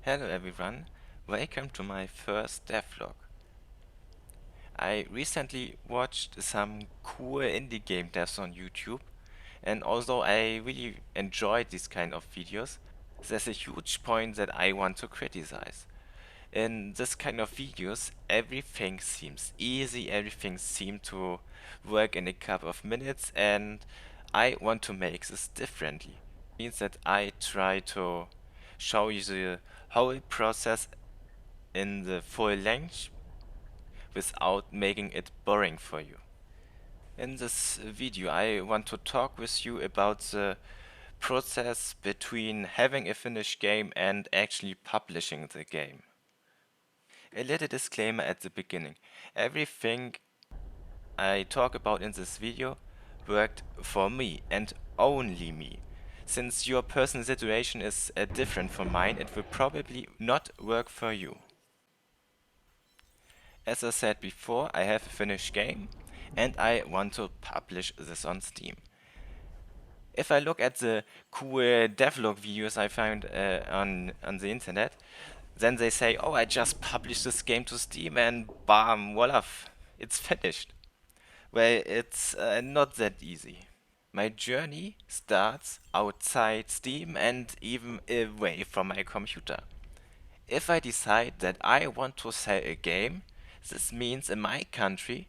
Hello everyone, welcome to my first devlog. I recently watched some cool indie game devs on YouTube, and although I really enjoyed these kind of videos, there's a huge point that I want to criticize. In this kind of videos, everything seems easy, everything seems to work in a couple of minutes, and I want to make this differently. Means that I try to show you the whole process in the full length without making it boring for you. In this video, I want to talk with you about the process between having a finished game and actually publishing the game. A little disclaimer at the beginning. Everything I talk about in this video worked for me and only me. Since your personal situation is different from mine, it will probably not work for you. As I said before, I have a finished game and I want to publish this on Steam. If I look at the cool devlog videos I found on the internet, then they say, oh, I just published this game to Steam and bam, voila, it's finished. Well, it's not that easy. My journey starts outside Steam and even away from my computer. If I decide that I want to sell a game, this means in my country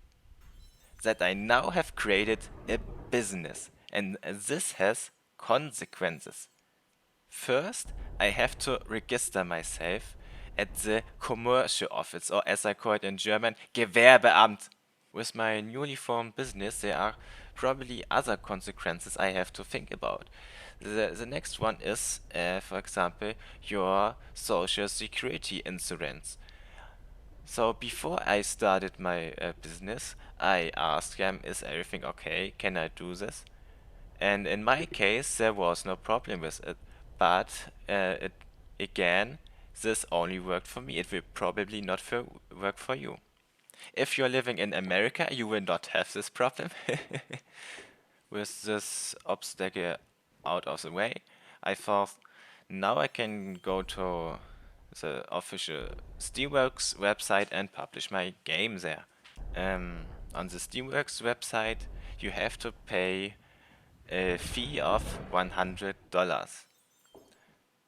that I now have created a business, and this has consequences. First, I have to register myself at the commercial office, or as I call it in German, Gewerbeamt. With my newly formed business, there are probably other consequences I have to think about. The next one is, for example, your social security insurance. So before I started my business, I asked them, is everything okay? Can I do this? And in my case, there was no problem with it. But again, this only worked for me. It will probably not work for you. If you're living in America, you will not have this problem. With this obstacle out of the way, I thought now I can go to the official Steamworks website and publish my game there. On the Steamworks website, you have to pay a fee of $100.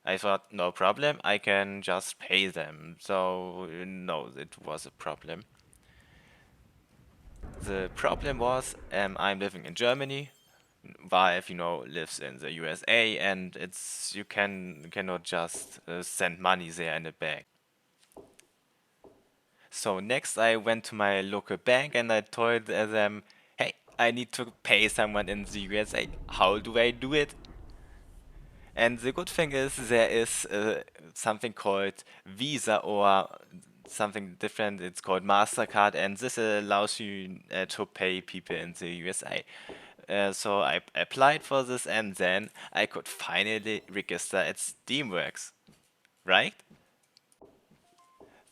I thought, no problem, I can just pay them. So, no, it was a problem. The problem was, I'm living in Germany. Vive, lives in the USA, and you cannot just send money there in a bag. So next, I went to my local bank and I told them, "Hey, I need to pay someone in the USA. How do I do it?" And the good thing is there is something called Visa or something different. It's called Mastercard, and this allows you to pay people in the USA. So I applied for this, and then I could finally register at Steamworks, right?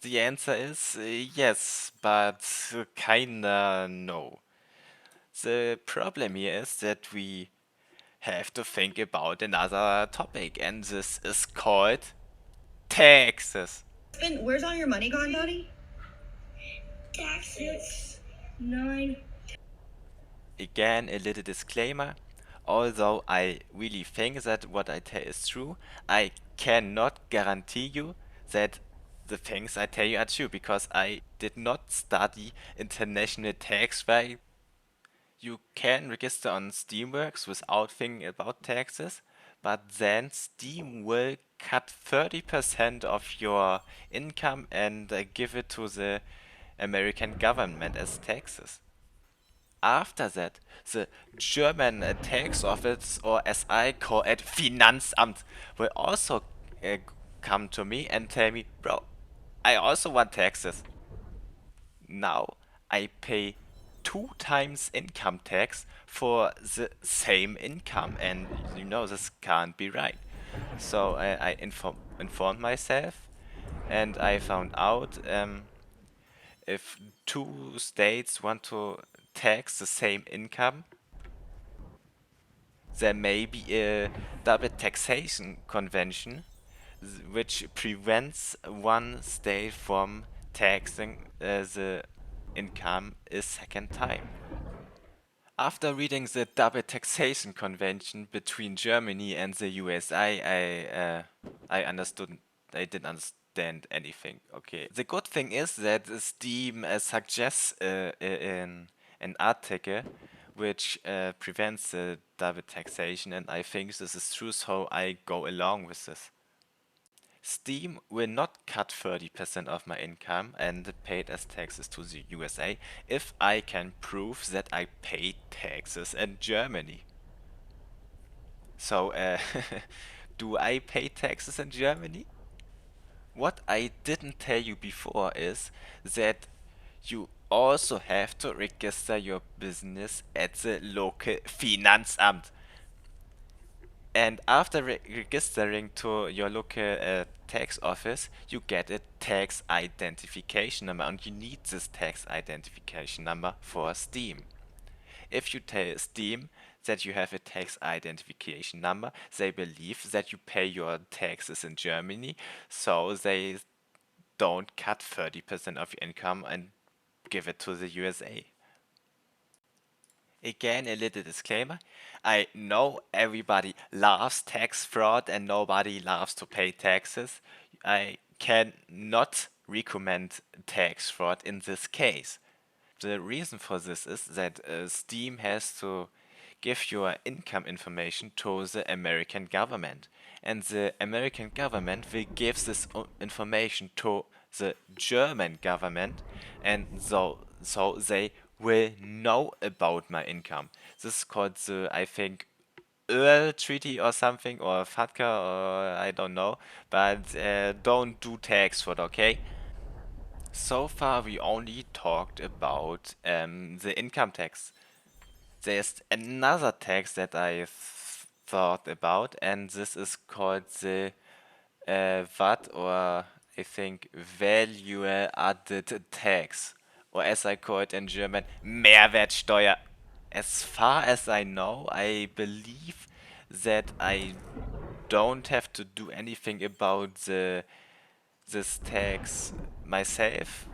The answer is yes, but kinda no. The problem here is that we have to think about another topic, and this is called taxes. Where's all your money gone, buddy? Taxes. 9. Again, a little disclaimer. Although I really think that what I tell is true, I cannot guarantee you that the things I tell you are true because I did not study international tax law. You can register on Steamworks without thinking about taxes, but then Steam will cut 30% of your income and give it to the American government as taxes. After that, the German tax office, or as I call it, Finanzamt, will also come to me and tell me, bro, I also want taxes. Now I pay 2 times income tax for the same income, and this can't be right. So I informed myself, and I found out if two states want to tax the same income, there may be a double taxation convention which prevents one state from taxing the income a second time. After reading the double taxation convention between Germany and the USA, I understood. I didn't understand anything. Okay. The good thing is that Steam suggests in an article which prevents the double taxation, and I think this is true, so I go along with this. Steam will not cut 30% of my income and pay it as taxes to the USA if I can prove that I paid taxes in Germany. So, do I pay taxes in Germany? What I didn't tell you before is that you also have to register your business at the local Finanzamt. And after registering to your local tax office, you get a tax identification number, and you need this tax identification number for Steam. If you tell Steam that you have a tax identification number, they believe that you pay your taxes in Germany, so they don't cut 30% of your income and give it to the USA. Again, a little disclaimer. I know everybody loves tax fraud and nobody loves to pay taxes. I cannot recommend tax fraud in this case. The reason for this is that Steam has to give your income information to the American government. And the American government will give this information to the German government, and so they will know about my income. This is called the, I think, Treaty or something, or FATCA, or I don't know, but don't do tax fraud, okay? So far, we only talked about the income tax. There's another tax that I thought about, and this is called the VAT, or I think Value Added Tax, or as I call it in German, Mehrwertsteuer. As far as I know, I believe that I don't have to do anything about this tax myself,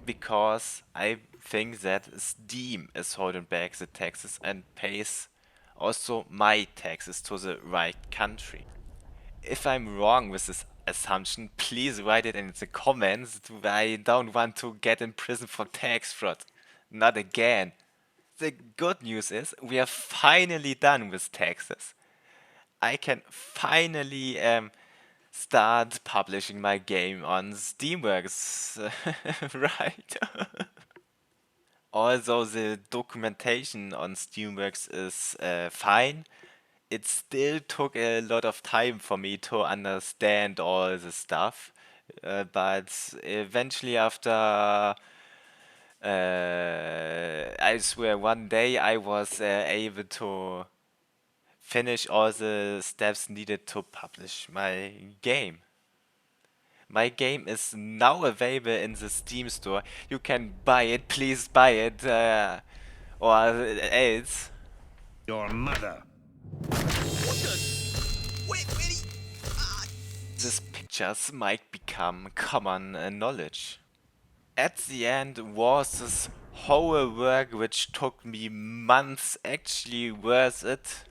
because I think that Steam is holding back the taxes and pays also my taxes to the right country. If I'm wrong with this assumption, please write it in the comments. I don't want to get in prison for tax fraud. Not again. The good news is we are finally done with taxes. I can finally start publishing my game on Steamworks, right? Although the documentation on Steamworks is fine, it still took a lot of time for me to understand all the stuff. But eventually, after I swear, one day I was able to finish all the steps needed to publish my game. My game is now available in the Steam store. You can buy it, please buy it, or else. Your mother. These pictures might become common knowledge. At the end, was this whole work which took me months actually worth it?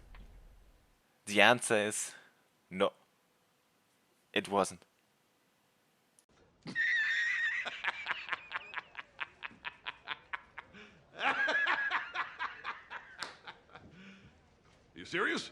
The answer is no, it wasn't. You serious?